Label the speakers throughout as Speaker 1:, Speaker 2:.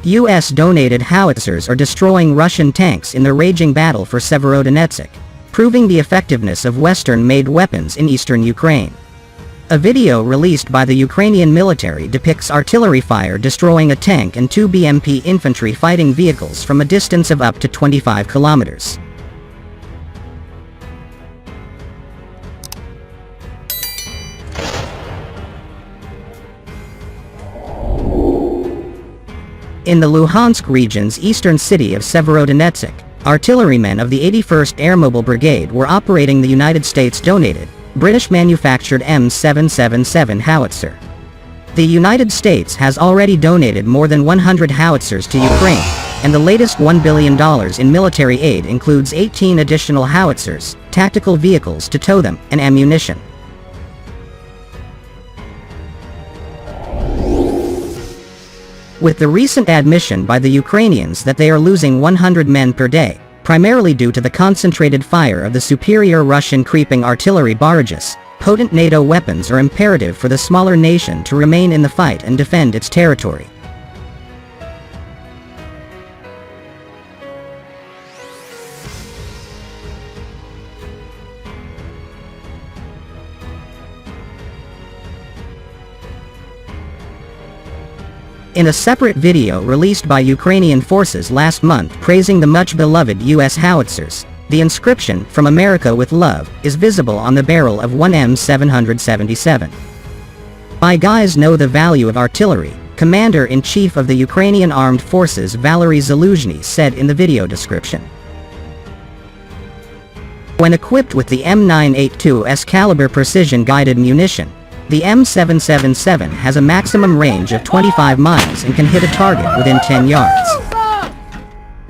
Speaker 1: U.S. donated howitzers are destroying Russian tanks in the raging battle for Severodonetsk, proving the effectiveness of Western-made weapons in eastern Ukraine. A video released by the Ukrainian military depicts artillery fire destroying a tank and 2 BMP infantry fighting vehicles from a distance of up to 25 kilometers. In the Luhansk region's eastern city of Severodonetsk, artillerymen of the 81st Airmobile Brigade were operating the United States-donated, British-manufactured M777 howitzer. The United States has already donated more than 100 howitzers to Ukraine, and the latest $1 billion in military aid includes 18 additional howitzers, tactical vehicles to tow them, and ammunition. With the recent admission by the Ukrainians that they are losing 100 men per day, primarily due to the concentrated fire of the superior Russian creeping artillery barrages, potent NATO weapons are imperative for the smaller nation to remain in the fight and defend its territory. In a separate video released by Ukrainian forces last month praising the much-beloved U.S. howitzers, the inscription, "From America with Love," is visible on the barrel of one M777. "My guys know the value of artillery," Commander-in-Chief of the Ukrainian Armed Forces Valery Zaluzhny said in the video description. When equipped with the M982's caliber precision-guided munition, the M777 has a maximum range of 25 miles and can hit a target within 10 yards.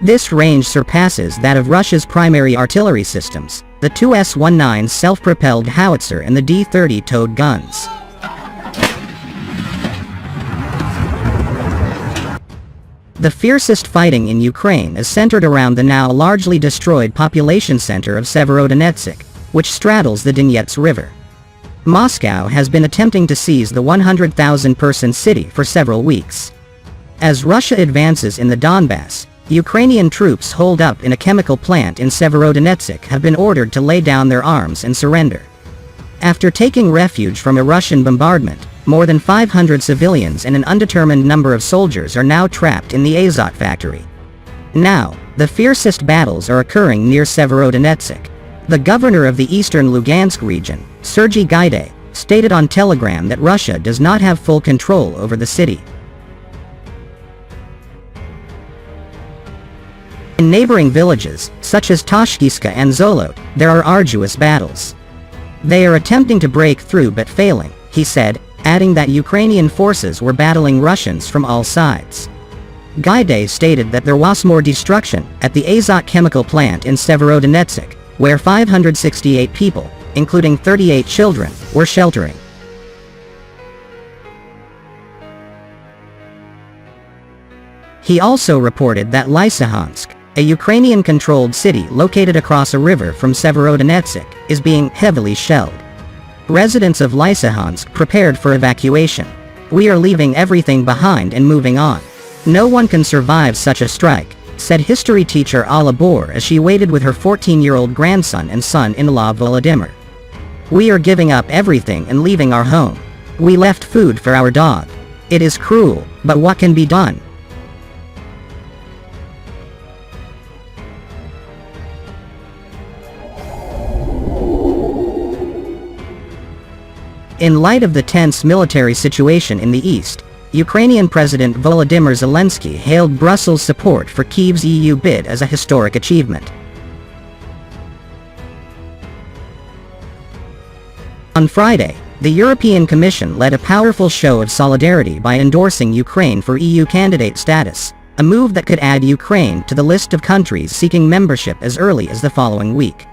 Speaker 1: This range surpasses that of Russia's primary artillery systems, the 2S-19 self-propelled howitzer and the D-30 towed guns. The fiercest fighting in Ukraine is centered around the now largely destroyed population center of Severodonetsk, which straddles the Donets River. Moscow has been attempting to seize the 100,000-person city for several weeks. As Russia advances in the Donbas, Ukrainian troops holed up in a chemical plant in Severodonetsk have been ordered to lay down their arms and surrender. After taking refuge from a Russian bombardment, more than 500 civilians and an undetermined number of soldiers are now trapped in the Azot factory. Now, the fiercest battles are occurring near Severodonetsk. The governor of the eastern Lugansk region, Sergei Gaidai, stated on Telegram that Russia does not have full control over the city. In neighboring villages, such as Tashkiska and Zolot, there are arduous battles. They are attempting to break through but failing, he said, adding that Ukrainian forces were battling Russians from all sides. Gaidai stated that there was more destruction at the Azot chemical plant in Severodonetsk, where 568 people, including 38 children, were sheltering. He also reported that Lysychansk, a Ukrainian-controlled city located across a river from Severodonetsk, is being heavily shelled. Residents of Lysychansk prepared for evacuation. "We are leaving everything behind and moving on. No one can survive such a strike," said history teacher Alla Bor as she waited with her 14-year-old grandson and son-in-law Volodymyr. "We are giving up everything and leaving our home. We left food for our dog. It is cruel, but what can be done?" In light of the tense military situation in the east, Ukrainian President Volodymyr Zelensky hailed Brussels' support for Kyiv's EU bid as a historic achievement. On Friday, the European Commission led a powerful show of solidarity by endorsing Ukraine for EU candidate status, a move that could add Ukraine to the list of countries seeking membership as early as the following week.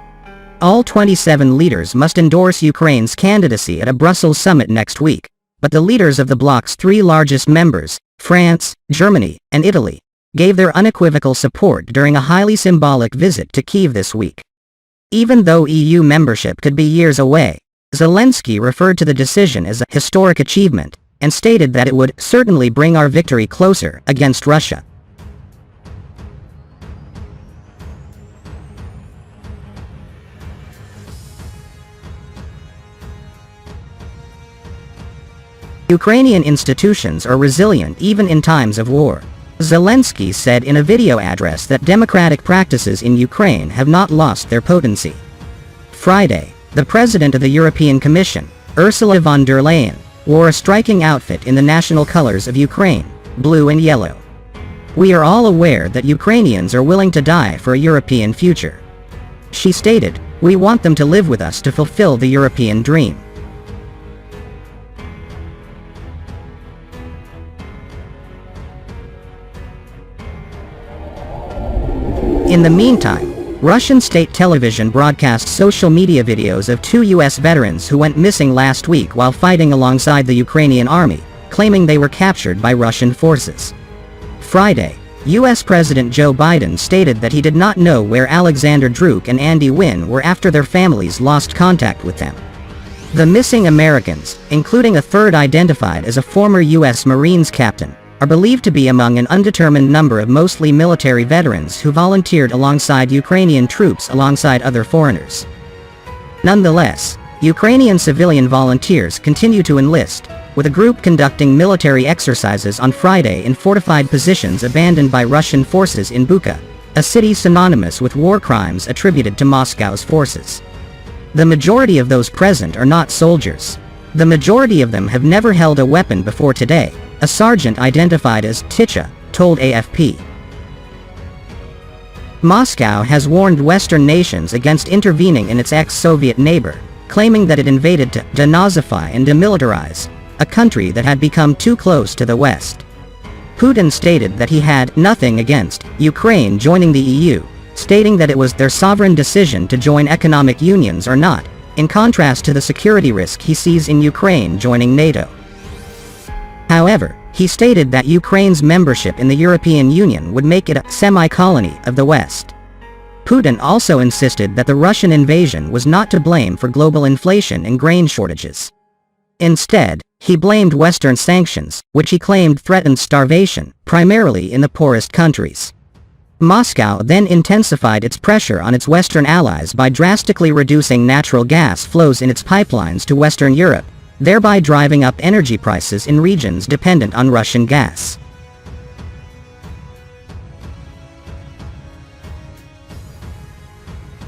Speaker 1: All 27 leaders must endorse Ukraine's candidacy at a Brussels summit next week, but the leaders of the bloc's three largest members, France, Germany, and Italy, gave their unequivocal support during a highly symbolic visit to Kyiv this week. Even though EU membership could be years away, Zelensky referred to the decision as a historic achievement, and stated that it would certainly bring our victory closer against Russia. Ukrainian institutions are resilient even in times of war. Zelensky said in a video address that democratic practices in Ukraine have not lost their potency. Friday, the president of the European Commission, Ursula von der Leyen, wore a striking outfit in the national colors of Ukraine, blue and yellow. "We are all aware that Ukrainians are willing to die for a European future," she stated. "We want them to live with us to fulfill the European dream." In the meantime, Russian state television broadcast social media videos of two U.S. veterans who went missing last week while fighting alongside the Ukrainian army, claiming they were captured by Russian forces. Friday, U.S. President Joe Biden stated that he did not know where Alexander Druk and Andy Wynn were after their families lost contact with them. The missing Americans, including a third identified as a former U.S. Marines captain, are believed to be among an undetermined number of mostly military veterans who volunteered alongside Ukrainian troops alongside other foreigners. Nonetheless, Ukrainian civilian volunteers continue to enlist, with a group conducting military exercises on Friday in fortified positions abandoned by Russian forces in Bucha, a city synonymous with war crimes attributed to Moscow's forces. The majority of those present are not soldiers. The majority of them have never held a weapon before today, a sergeant identified as Ticha told AFP. Moscow has warned Western nations against intervening in its ex-Soviet neighbor, claiming that it invaded to denazify and demilitarize a country that had become too close to the West. Putin stated that he had nothing against Ukraine joining the EU, stating that it was their sovereign decision to join economic unions or not, in contrast to the security risk he sees in Ukraine joining NATO. However, he stated that Ukraine's membership in the European Union would make it a semi-colony of the West. Putin also insisted that the Russian invasion was not to blame for global inflation and grain shortages. Instead, he blamed Western sanctions, which he claimed threatened starvation, primarily in the poorest countries. Moscow then intensified its pressure on its Western allies by drastically reducing natural gas flows in its pipelines to Western Europe, thereby driving up energy prices in regions dependent on Russian gas.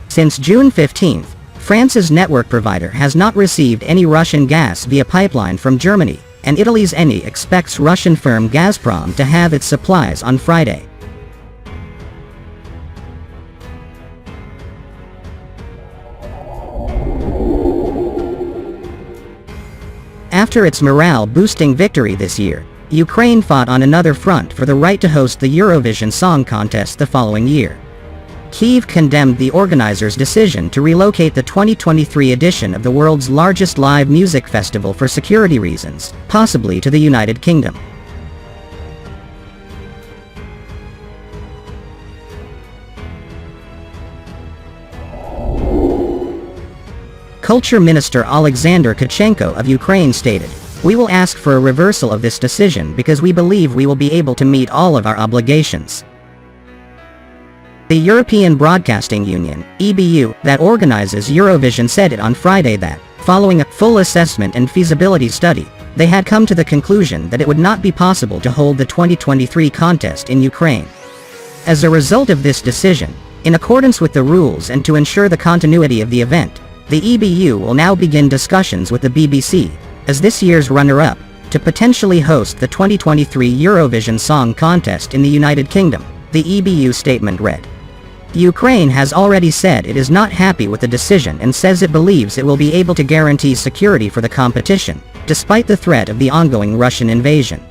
Speaker 1: Since June 15, France's network provider has not received any Russian gas via pipeline from Germany, and Italy's Eni expects Russian firm Gazprom to have its supplies on Friday. After its morale-boosting victory this year, Ukraine fought on another front for the right to host the Eurovision Song Contest the following year. Kyiv condemned the organizers' decision to relocate the 2023 edition of the world's largest live music festival for security reasons, possibly to the United Kingdom. Culture Minister Alexander Tkachenko of Ukraine stated, "We will ask for a reversal of this decision because we believe we will be able to meet all of our obligations." The European Broadcasting Union, EBU, that organizes Eurovision said it on Friday that, following a full assessment and feasibility study, they had come to the conclusion that it would not be possible to hold the 2023 contest in Ukraine. As a result of this decision, in accordance with the rules and to ensure the continuity of the event, the EBU will now begin discussions with the BBC, as this year's runner-up, to potentially host the 2023 Eurovision Song Contest in the United Kingdom, the EBU statement read. Ukraine has already said it is not happy with the decision and says it believes it will be able to guarantee security for the competition, despite the threat of the ongoing Russian invasion.